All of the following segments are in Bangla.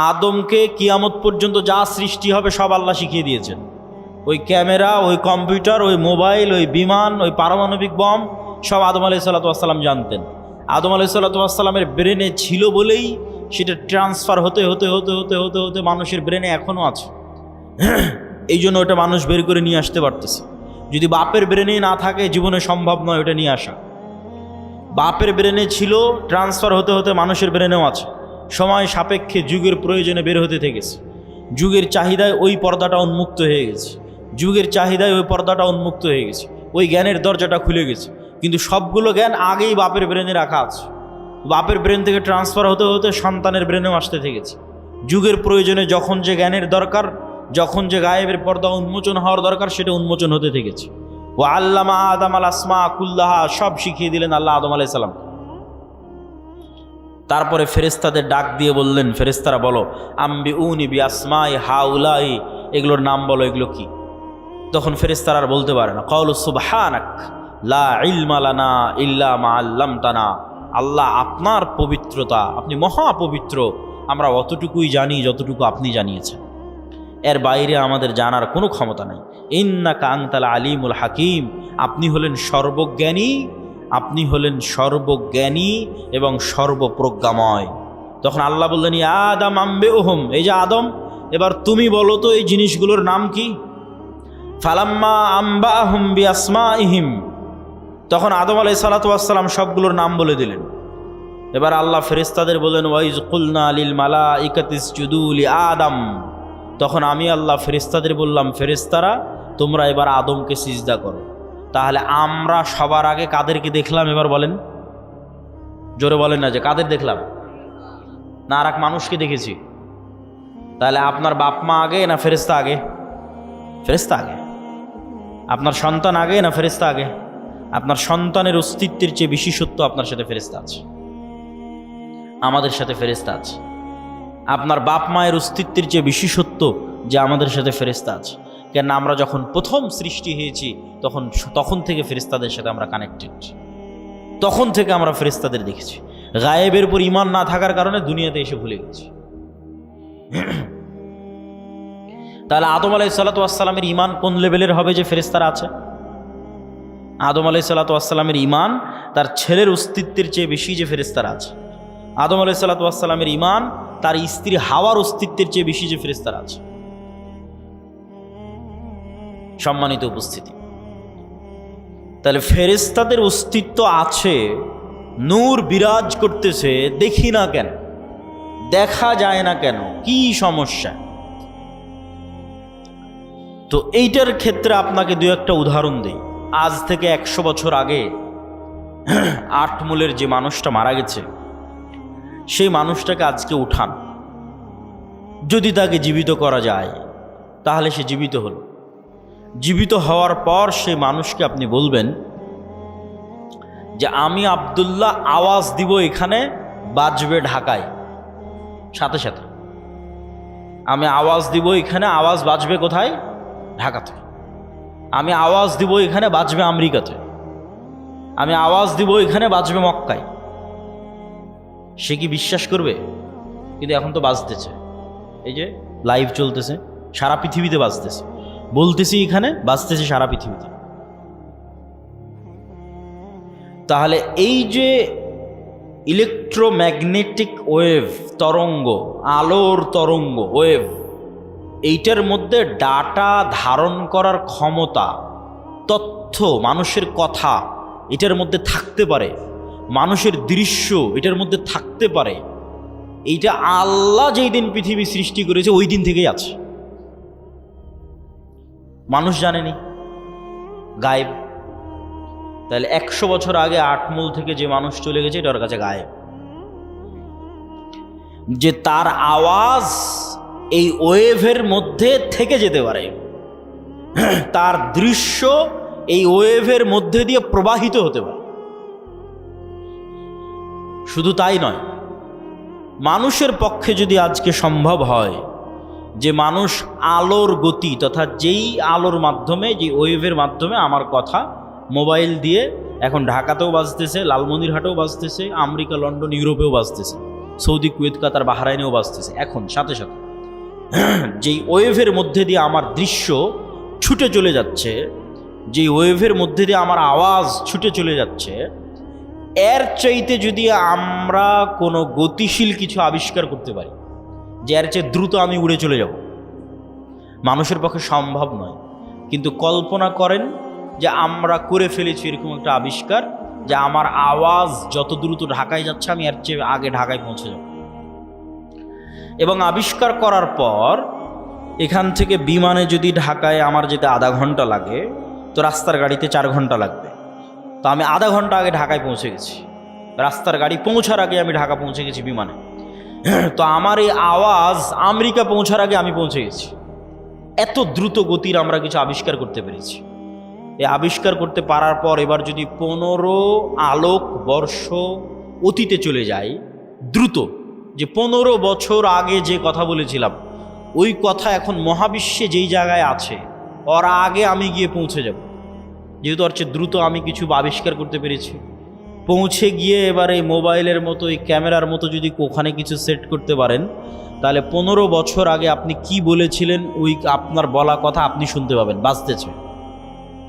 আদমকে কিয়ামত পর্যন্ত যা সৃষ্টি হবে সব আল্লাহ শিখিয়ে দিয়েছেন। ওই ক্যামেরা, ওই কম্পিউটার, ওই মোবাইল, ওই বিমান, ওই পারমাণবিক বম সব আদম আলাইহিসসালাম জানতেন। আদম আলাইহিসসালামের ব্রেনে ছিল বলেই সেটা ট্রান্সফার হতে হতে হতে হতে হতে হতে মানুষের ব্রেনে এখনও আছে। এই জন্য ওটা মানুষ বের করে নিয়ে আসতে পারতেছে। যদি বাপের ব্রেনেই না থাকে জীবনে সম্ভব নয় ওটা নিয়ে আসা। বাপের ব্রেনে ছিল, ট্রান্সফার হতে হতে মানুষের ব্রেনেও আছে। সময় সাপেক্ষে যুগের প্রয়োজনে বের হতে থেকেছে। যুগের চাহিদায় ওই পর্দাটা উন্মুক্ত হয়ে গেছে, যুগের চাহিদায় ওই পর্দাটা উন্মুক্ত হয়ে গেছে, ওই জ্ঞানের দরজাটা খুলে গেছে। কিন্তু সবগুলো জ্ঞান আগেই বাপের ব্রেনে রাখা আছে। বাপের ব্রেন থেকে ট্রান্সফার হতে হতে সন্তানের ব্রেনেও আসতে থেকেছে। যুগের প্রয়োজনে যখন যে জ্ঞানের দরকার, যখন যে গায়েবের পর্দা উন্মোচন হওয়ার দরকার, সেটা উন্মোচন হতে থেকেছে। ও আল্লামা আদম আল আসমা কুল্লাহা, সব শিখিয়ে দিলেন আল্লাহ আদম আলাইহিস সালাম। তারপরে ফেরেশতাদের ডাক দিয়ে বললেন, ফেরেশতারা বলো, আম্বিউনি বি আসমাই হাউলাই, এগুলোর নাম বলো, এগুলো কি? তখন ফেরেশতারা আর বলতে পারে না। ক্বালু সুবহানাক লা ইলমা লানা ইল্লা মা আল্লামতানা, আল্লাহ আপনার পবিত্রতা, আপনি মহাপবিত্র, আমরা অতটুকুই জানি যতটুকু আপনি জানিয়েছেন, এর বাইরে আমাদের জানার কোনো ক্ষমতা নেই। ইন্নাকা আনতাল আলিমুল হাকিম, আপনি হলেন সর্বজ্ঞানী, আপনি হলেন সর্বজ্ঞানী এবং সর্বপ্রজ্ঞাময়। তখন আল্লাহ বললেন, ইয়া আদম আম্বিউহুম, এই যে আদম, এবার তুমি বলো তো এই জিনিসগুলোর নাম কি? ফালাম্মা আম্বাহুম বিআসমাইহিম, তখন আদম আলাইহিস সালাতু ওয়াস সালাম সবগুলোর নাম বলে দিলেন। এবার আল্লাহ ফেরেশতাদের বললেন, ওয়াইজ কুলনা লিল মালাইকাতি ইসজুদু লি আদম, তখন আমি আল্লাহ ফেরেশতাদের বললাম, ফেরেশতারা তোমরা এবার আদমকে সিজদা করো। তাহলে আমরা সবার আগে কাদেরকে দেখলাম? এবার বলেন, জোরে বলেন না যে কাদের দেখলাম, না আর এক মানুষকে দেখেছি। তাহলে আপনার বাপ মা আগে না ফেরেশতা আগে? ফেরেশতা আগে। আপনার সন্তান আগে না ফেরেশতা আগে? আপনার সন্তানের অস্তিত্বের চেয়ে বিশেষত্ব আপনার সাথে ফেরেশতা আছে, আমাদের সাথে ফেরেশতা আছে। আপনার বাপ মায়ের অস্তিত্বের চেয়ে বিশেষত্ব যে আমাদের সাথে ফেরেশতা আছে। কেন আমরা যখন প্রথম সৃষ্টি হয়েছি তখন থেকে ফেরেশতাদের সাথে আমরা কানেক্টেড, তখন থেকে আমরা ফেরেশতাদের দেখেছি। গায়েবের উপর ঈমান না থাকার কারণে দুনিয়াতে এসে ভুলে গেছি। তাহলে আদম আলাইহিস সালাতু ওয়াস সালামের ঈমান কোন লেভেলের হবে যে ফেরেশতারা আছে? আদম আলাইহিস সালাতু ওয়াস সালামের ঈমান তার ছেলের অস্তিত্বের চেয়ে বেশি যে ফেরেশতারা আছে। আদম আলাইহিস সালাতু ওয়াস সালামের ঈমান তার স্ত্রী হাওয়ার অস্তিত্বের চেয়ে বেশি যে ফেরেশতারা আছে। সম্মানিত উপস্থিতি, তাহলে ফেরেশতাদের অস্তিত্ব আছে, নূর বিরাজ করতেছে, দেখি না কেন, দেখা যায় না কেন, কি সমস্যা? তো এইটার ক্ষেত্রে আপনাকে দু একটা উদাহরণ দেই। আজ থেকে 100 বছর আগে আটমূলের যে মানুষটা মারা গেছে, সেই মানুষটাকে আজকে উঠান, যদি তাকে জীবিত করা যায় তাহলে সে জীবিত হলো। জীবিত হওয়ার পর সেই মানুষকে আপনি বলবেন যে আমি আব্দুল্লাহ আওয়াজ দিব, এখানে বাজবে ঢাকায়, সাথে সাথে আমি আওয়াজ দিব, এখানে আওয়াজ বাজবে কোথায়? ঢাকাতে। আমি আওয়াজ দিব, এখানে বাজবে আমেরিকাতে। আমি আওয়াজ দিব, এখানে বাজবে মক্কায়। সে কি বিশ্বাস করবে? কিন্তু এখন তো বাজতেছে, এই যে লাইভ চলতেছে, সারা পৃথিবীতে বাজতেছে, বলতেছি এখানে, বাজতেছে সারা পৃথিবীতে। তাহলে এই যে ইলেকট্রোম্যাগনেটিক ওয়েভ, তরঙ্গ, আলোর তরঙ্গ ওয়েভ, এইটার মধ্যে ডাটা ধারণ করার ক্ষমতা, তথ্য, মানুষের কথা এটার মধ্যে থাকতে পারে, মানুষের দৃশ্য এটার মধ্যে থাকতে পারে। এইটা আল্লাহ যেই দিন পৃথিবী সৃষ্টি করেছে ওই দিন থেকেই আছে, মানুষ জানেনি, গায়েব। তাহলে 100 বছর আগে আটমূল থেকে যে মানুষ চলে গেছে এটার কাছে গায়েব। যে তার আওয়াজ এই ওয়েভের মধ্যে থেকে যেতে পারে, তার দৃশ্য এই ওয়েভের মধ্যে দিয়ে প্রবাহিত হতে পারে। শুধু তাই নয়, মানুষের পক্ষে যদি আজকে সম্ভব হয় যে মানুষ আলোর গতি তথা যেই আলোর মাধ্যমে, যে ওয়েভের মাধ্যমে আমার কথা মোবাইল দিয়ে এখন ঢাকাতেও বাজতেছে, লালমনিরহাটেও বাজতেছে, আমেরিকা, লন্ডন, ইউরোপেও বাজতেছে, সৌদি, কুয়েত, কাতার, বাহরাইনেও বাজতেছে এখন সাথে সাথে। যেই ওয়েভের মধ্যে দিয়ে আমার দৃশ্য ছুটে চলে যাচ্ছে, যেই ওয়েভের মধ্যে দিয়ে আমার আওয়াজ ছুটে চলে যাচ্ছে, এর চাইতে যদি আমরা কোনো গতিশীল কিছু আবিষ্কার করতে পারি, যে এর চেয়ে দ্রুত আমি উড়ে চলে যাব, মানুষের পক্ষে সম্ভব নয়। কিন্তু কল্পনা করেন যে আমরা করে ফেলেছি এরকম একটা আবিষ্কার, যে আমার আওয়াজ যত দ্রুত ঢাকায় যাচ্ছে আমি এর চেয়ে আগে ঢাকায় পৌঁছে যাব। এবং আবিষ্কার করার পর এখান থেকে বিমানে যদি ঢাকায় আমার যেতে আধা ঘন্টা লাগে, তো রাস্তার গাড়িতে 4 ঘন্টা লাগবে। তো আমি আধা ঘন্টা আগে ঢাকায় পৌঁছে গেছি, রাস্তার গাড়ি পৌঁছার আগে আমি ঢাকা পৌঁছে গেছি বিমানে। তো আমার এই আওয়াজ আমেরিকা পৌঁছার আগে আমি পৌঁছে গেছি। এত দ্রুত গতির আমরা কিছু আবিষ্কার করতে পেরেছি। এই আবিষ্কার করতে পারার পর এবার যদি 15 আলোক বর্ষ অতীতে চলে যাই দ্রুত, যে 15 বছর আগে যে কথা বলেছিলাম ওই কথা এখন মহাবিশ্বে যেই জায়গায় আছে ওর আগে আমি গিয়ে পৌঁছে যাব, যেহেতু ওর চেয়ে দ্রুত আমি কিছু আবিষ্কার করতে পেরেছি। পৌঁছে গিয়ে এবার এই মোবাইলের মতো, এই ক্যামেরার মতো যদি ওখানে কিছু সেট করতে পারেন, তাহলে 15 বছর আগে আপনি কি বলেছিলেন ওই আপনার বলা কথা আপনি শুনতে পাবেন, বাজতেছে।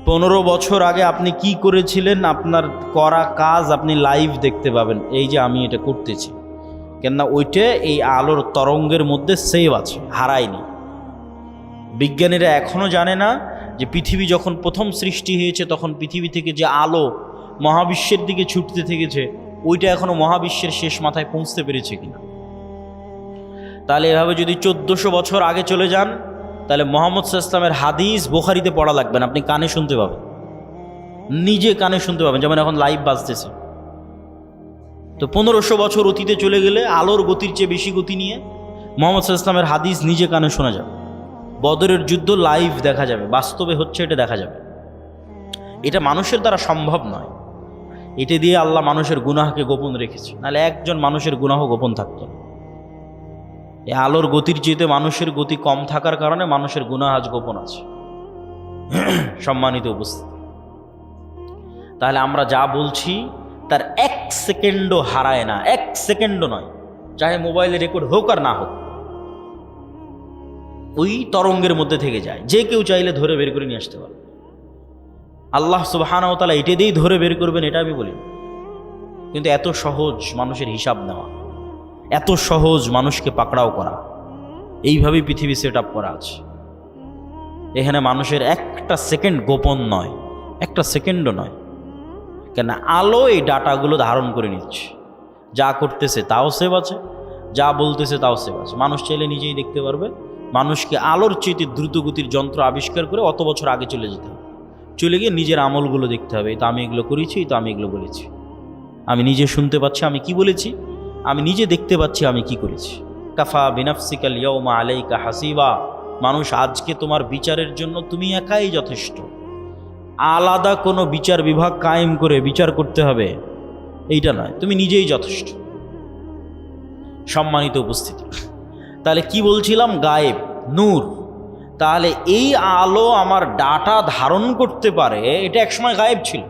15 বছর আগে আপনি কি করেছিলেন, আপনার করা কাজ আপনি লাইভ দেখতে পাবেন, এই যে আমি এটা করতেছি। কেননা ওইটা এই আলোর তরঙ্গের মধ্যে সেভ আছে, হারায়নি। বিজ্ঞানীরা এখনও জানে না যে পৃথিবী যখন প্রথম সৃষ্টি হয়েছে তখন পৃথিবী থেকে যে আলো মহাবিশ্বের দিকে ছুটতে থেকেছে ওইটা এখনও মহাবিশ্বের শেষ মাথায় পৌঁছতে পেরেছে কিনা। তাহলে এভাবে যদি 1400 বছর আগে চলে যান, তাহলে মুহাম্মদ সাল্লাল্লাহু আলাইহি ওয়াসাল্লামের হাদিস বুখারীতে পড়া লাগবে না, আপনি কানে শুনতে পাবেন, নিজে কানে শুনতে পাবেন, যেমন এখন লাইভ বাজতেছে। তো 1500 বছর অতীতে চলে গেলে আলোর গতির চেয়ে বেশি গতি নিয়ে মুহাম্মদ সাল্লাল্লাহু আলাইহি ওয়াসাল্লামের হাদিস নিজে কানে শোনা যাবে। বদরের যুদ্ধ লাইভ দেখা যাবে, বাস্তবে হচ্ছে এটা দেখা যাবে। এটা মানুষের দ্বারা সম্ভব নয়। এটা দিয়ে আল্লাহ মানুষের গুনাহকে গোপন রেখেছে, নাহলে একজন মানুষের গুনাহ গোপন থাকতো না। এই আলোর গতির চেয়ে মানুষের গতি কম থাকার কারণে মানুষের গুনাহ আজ গোপন আছে। সম্মানিত উপস্থিতি, তাহলে আমরা যা বলছি তার 1 সেকেন্ডও হারায় না, 1 সেকেন্ডও নয়, চাহে মোবাইলে রেকর্ড হোক আর না হোক, ওই তরঙ্গের মধ্যে থেকে যায়। যে কেউ চাইলে ধরে বের করে নিয়ে আসতে পারে। আল্লাহ সুবহানাহু ওয়া তাআলা এটা দিয়েই ধরে বের করবেন এটা আমি বলি, কিন্তু এত সহজ মানুষের হিসাব নেওয়া, এত সহজ মানুষকে পাকড়াও করা, এইভাবেই পৃথিবী সেট আপ করা আছে। এখানে মানুষের একটা সেকেন্ড গোপন নয়, একটা সেকেন্ডও নয়। কেন আলো এই ডাটাগুলো ধারণ করে নিচ্ছে, যা করতেছে তাও সেভ আছে, যা বলতেছে তাও সেভ আছে। মানুষ চাইলে নিজেই দেখতে পারবে। মানুষকে আলোর চেয়ে দ্রুতগতির যন্ত্র আবিষ্কার করে অত বছর আগে চলে যেতে হবে, চলে গিয়ে নিজের আমলগুলো দেখতে হবে। তো আমি এগুলো করেছি, তো আমি এগুলো বলেছি, আমি নিজে শুনতে পাচ্ছি আমি কি বলেছি, আমি নিজে দেখতে পাচ্ছি আমি কি করেছি। কাফা বিনাফসিকাল ইয়াউমা আলাইকা হাসিবা, মানুষ আজকে তোমার বিচারের জন্য তুমি একাই যথেষ্ট। আলাদা কোনো বিচার বিভাগ কায়েম করে বিচার করতে হবে এইটা নয়, তুমি নিজেই যথেষ্ট। সম্মানিত উপস্থিতি, তাহলে কি বলছিলাম, গায়েব, নূর। তাহলে এই আলো আমার ডাটা ধারণ করতে পারে, এটা একসময় গায়েব ছিল,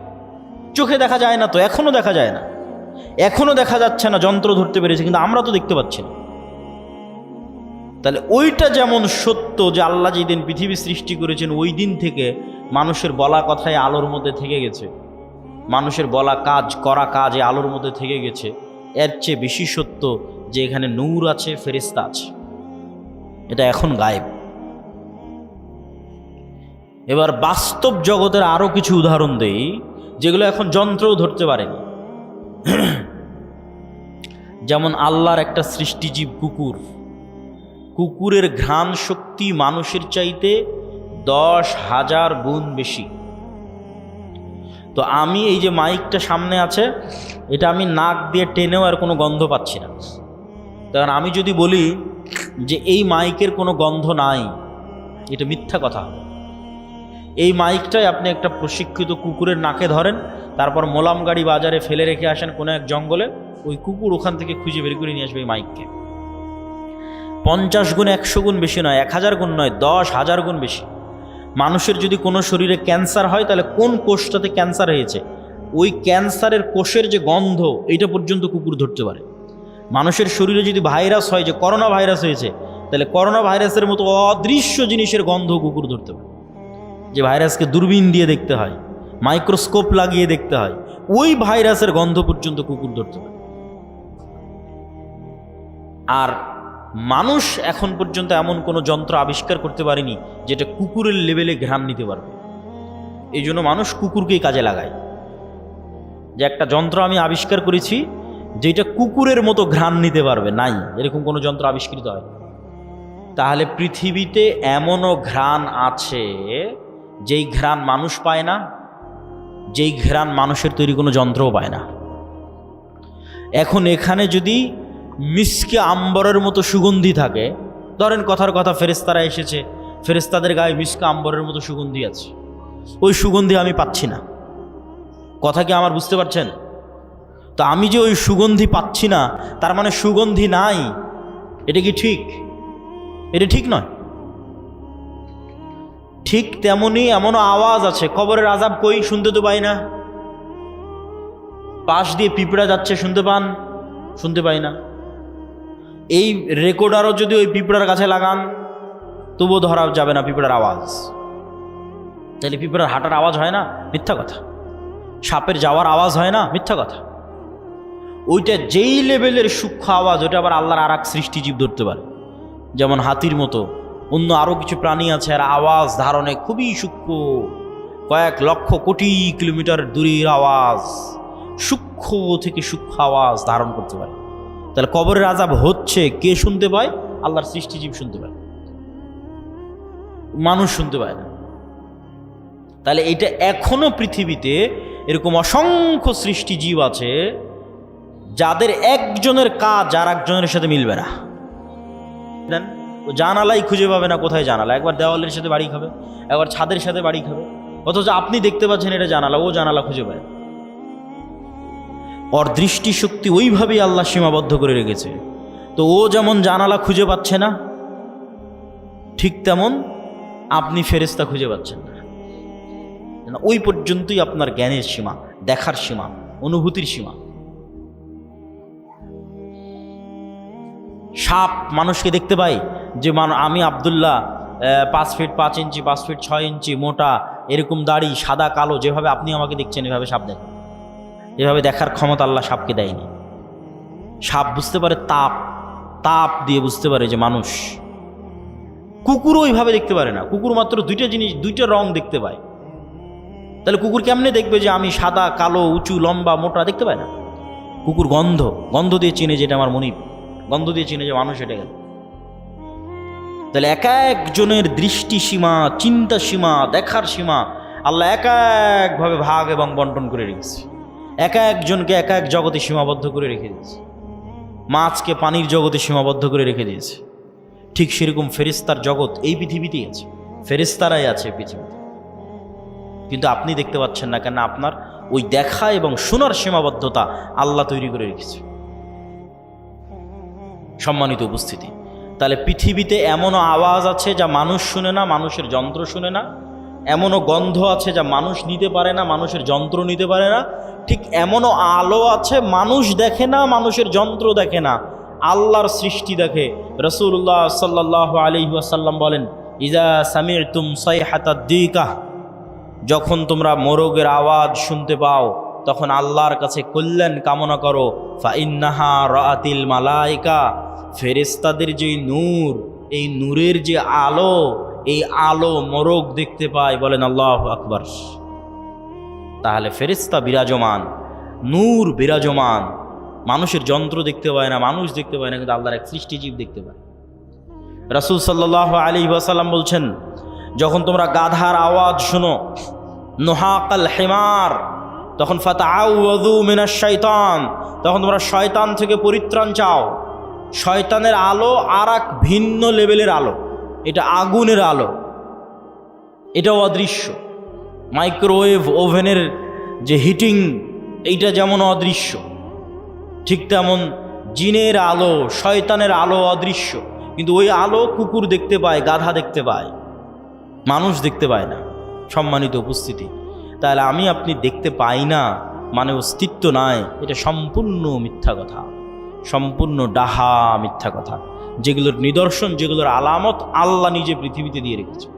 চোখে দেখা যায় না, তো এখনো দেখা যায় না, এখনো দেখা যাচ্ছে না, যন্ত্র ধরতে পেরেছে কিন্তু আমরা তো দেখতে পাচ্ছি না। তাহলে ওইটা যেমন সত্য যে আল্লাহ যেদিন পৃথিবী সৃষ্টি করেছেন ওই দিন থেকে মানুষের বলা কথায় আলোর মধ্যে থেকে গেছে, মানুষের বলা কাজ করা কাজ এই আলোর মধ্যে থেকে গেছে, এর চেয়ে বেশি সত্য যে এখানে নূর আছে, ফেরেশতা আছে, এটা এখন গায়েব। এবার বাস্তব জগতের আরো কিছু উদাহরণ দেই যেগুলো এখন যন্ত্রও ধরতে পারেনি। যেমন আল্লাহর একটা সৃষ্টিজীব কুকুর, কুকুরের ঘ্রাণ শক্তি মানুষের চাইতে 10,000 গুণ বেশি। তো আমি এই যে মাইকটা সামনে আছে, এটা আমি নাক দিয়ে টেনেও আর কোনো গন্ধ পাচ্ছি না। কারণ আমি যদি বলি যে এই মাইকের কোনো গন্ধ নাই, এটা মিথ্যা কথা হবে। এই মাইকটাই আপনি একটা প্রশিক্ষিত কুকুরের নাকে ধরেন, তারপর মোলাম গাড়ি বাজারে ফেলে রেখে আসেন কোনো এক জঙ্গলে, ওই কুকুর ওখান থেকে খুঁজে বের করে নিয়ে আসবে এই মাইককে। 50 গুণ 100 গুণ বেশি নয়, 1000 গুণ নয়, 10,000 গুণ বেশি। মানুষের যদি কোনো শরীরে ক্যান্সার হয়, তাহলে কোন কোষটাতে ক্যান্সার হয়েছে ওই ক্যান্সারের কোষের যে গন্ধ, এইটা পর্যন্ত কুকুর ধরতে পারে। মানুষের শরীরে যদি ভাইরাস হয়, যে করোনা ভাইরাস হয়েছে, তাহলে করোনা ভাইরাসের মতো অদৃশ্য জিনিসের গন্ধ কুকুর ধরতে পারে। যে ভাইরাসকে দূরবীন দিয়ে দেখতে হয়, মাইক্রোস্কোপ লাগিয়ে দেখতে হয়, ওই ভাইরাসের গন্ধ পর্যন্ত কুকুর ধরতে পারে। আর মানুষ এখন পর্যন্ত এমন কোনো যন্ত্র আবিষ্কার করতে পারেনি যেটা কুকুরের লেভেলে ঘ্রাণ নিতে পারবে। এই জন্য মানুষ কুকুরকেই কাজে লাগায়, যে একটা যন্ত্র আমি আবিষ্কার করেছি যেটা কুকুরের মতো ঘ্রাণ নিতে পারবে, নাই, এরকম কোনো যন্ত্র আবিষ্কৃত হয়। তাহলে পৃথিবীতে এমনও ঘ্রাণ আছে যেই ঘ্রাণ মানুষ পায় না, যেই ঘ্রাণ মানুষের তৈরি কোনো যন্ত্রও পায় না। এখন এখানে যদি মিসকে আম্বরের মতো সুগন্ধি থাকে, ধরেন কথার কথা ফেরেশতারা এসেছে, ফেরেশতাদের গায়ে মিসকে আম্বরের মতো সুগন্ধি আছে, ওই সুগন্ধি আমি পাচ্ছি না। কথা কি আমার বুঝতে পারছেন? তো আমি যে ওই সুগন্ধি পাচ্ছি না, তার মানে সুগন্ধি নাই, এটা কি ঠিক? এটা ঠিক নয়। ঠিক তেমনি এমনও আওয়াজ আছে, কবরের আযাব কই, শুনতে তো পাই না। পাশ দিয়ে পিঁপড়া যাচ্ছে, শুনতে পান? শুনতে পাই না। এই রেকর্ডারও যদি ওই পিঁপড়ার কাছে লাগান, তবুও ধরা যাবে না পিঁপড়ার আওয়াজ। তাহলে পিঁপড়ার হাঁটার আওয়াজ হয় না? মিথ্যা কথা। সাপের যাওয়ার আওয়াজ হয় না? মিথ্যা কথা। ওইটা যেই লেভেলের সূক্ষ্ম আওয়াজ, ওইটা আবার আল্লাহর আর এক সৃষ্টিজীব ধরতে পারে। যেমন হাতির মতো অন্য আরও কিছু প্রাণী আছে, আর আওয়াজ ধারণে খুবই সূক্ষ্ম, কয়েক লক্ষ কোটি কিলোমিটার দূরের আওয়াজ, সূক্ষ্ম থেকে সূক্ষ্ম আওয়াজ ধারণ করতে পারে। তাহলে কবরের আযাব হচ্ছে, কে শুনতে পায়? আল্লাহর সৃষ্টিজীব শুনতে পায়, মানুষ শুনতে পায় না। তাহলে এটা এখনো পৃথিবীতে এরকম অসংখ্য সৃষ্টিজীব আছে যাদের একজনের কাজ আর একজনের সাথে মিলবে না। জানালাই খুঁজে পাবে না, কোথায় জানালা? একবার দেওয়ালের সাথে বাড়ি খাবে, একবার ছাদের সাথে বাড়ি খাবে, অথচ আপনি দেখতে পাচ্ছেন এটা জানালা, ও জানালা খুঁজে পায়। ওর দৃষ্টিশক্তি ওইভাবেই আল্লাহ সীমাবদ্ধ করে রেখেছে। তো ও যেমন জানালা খুঁজে পাচ্ছে না, ঠিক তেমন আপনি ফেরেশতা খুঁজে পাচ্ছেন না। ওই পর্যন্তই আপনার জ্ঞানের সীমা, দেখার সীমা, অনুভূতির সীমা। সাপ মানুষকে দেখতে পাই, যে আমি আব্দুল্লাহ 5 ফিট 5 ইঞ্চি, 5 ফিট 6 ইঞ্চি মোটা, এরকম দাড়ি, সাদা কালো, যেভাবে আপনি আমাকে দেখছেন এভাবে সাপ দেখে। এভাবে দেখার ক্ষমতা আল্লাহ সাপকে দেয়নি। সাপ বুঝতে পারে তাপ, তাপ দিয়ে বুঝতে পারে যে মানুষ। কুকুরও ওইভাবে দেখতে পারে না। কুকুর মাত্র দুইটা জিনিস, দুইটা রং দেখতে পায়। তাহলে কুকুর কেমনে দেখবে যে আমি সাদা কালো, উঁচু লম্বা মোটা? দেখতে পায় না। কুকুর গন্ধ, গন্ধ দিয়ে চিনে যেটা আমার মনিব, গন্ধ দিয়ে চিনে যে মানুষ এটা গেল। তাহলে এক একজনের দৃষ্টি সীমা, চিন্তা সীমা, দেখার সীমা আল্লাহ এক একভাবে ভাগ এবং বন্টন করে রেখেছে। এক একজনকে এক এক জগতে সীমাবদ্ধ করে রেখে দিয়েছে। মাছকে পানির জগতে সীমাবদ্ধ করে রেখে দিয়েছে। ঠিক সেরকম ফেরেশতার জগৎ এই পৃথিবীতেই আছে, ফেরেশতারাই আছে পৃথিবীতে। কিন্তু আপনি দেখতে পাচ্ছেন না, কেন? আপনার ওই দেখা এবং শোনার সীমাবদ্ধতা আল্লাহ তৈরি করে রেখেছে। সম্মানিত উপস্থিতি, তাহলে পৃথিবীতে এমনও আওয়াজ আছে যা মানুষ শুনে না, মানুষের যন্ত্র শুনে না। এমনও গন্ধ আছে যা মানুষ নিতে পারে না, মানুষের যন্ত্র নিতে পারে না। ঠিক এমনও আলো আছে মানুষ দেখে না, মানুষের যন্ত্র দেখে না, আল্লাহর সৃষ্টি দেখে। রাসূলুল্লাহ সাল্লাল্লাহু আলাইহি ওয়াসাল্লাম বলেন, ইজা সামি'তুম সাইহাতাদ দীকাহ, যখন তোমরা মোরগের আওয়াজ শুনতে পাও, তখন আল্লাহর কাছে কল্যাণ কামনা করো। ফাইন্নাহা রাআতিল মালাইকা, ফেরেশতাদের যে নূর, এই নূরের যে আলো, এই আলো মোরগ দেখতে পায়। বলেন আল্লাহু আকবার। তাহলে ফেরেশতা বিরাজমান, নূর বিরাজমান। মানুষের যন্ত্র দেখতে পায় না, মানুষ দেখতে পায় না, কিন্তু আল্লাহর এক সৃষ্টিজীব দেখতে পায়। রাসূল সাল্লাল্লাহু আলাইহি ওয়াসাল্লাম বলছেন, যখন তোমরা গাধার আওয়াজ শোনো, নুহাকাল হিমার, তখন ফাতাআউযু মিনাশ শাইতান, তখন তোমরা শয়তান থেকে পরিত্রাণ চাও। শয়তানের আলো আর এক ভিন্ন লেভেলের আলো, এটা আগুনের আলো, এটাও অদৃশ্য। মাইক্রোওয়েভ ওভেনের যে হিটিং, এইটা যেমন অদৃশ্য, ঠিক তেমন জিনের আলো, শয়তানের আলো অদৃশ্য। কিন্তু ওই আলো কুকুর দেখতে পায়, গাধা দেখতে পায়, মানুষ দেখতে পায় না। সম্মানিত উপস্থিতি, তাহলে আমি আপনি দেখতে পাই না মানে অস্তিত্ব নাই, এটা সম্পূর্ণ মিথ্যা কথা, সম্পূর্ণ ডাহা মিথ্যা কথা, যেগুলোর নিদর্শন, যেগুলোর আলামত আল্লাহ নিজে পৃথিবীতে দিয়ে রেখেছে।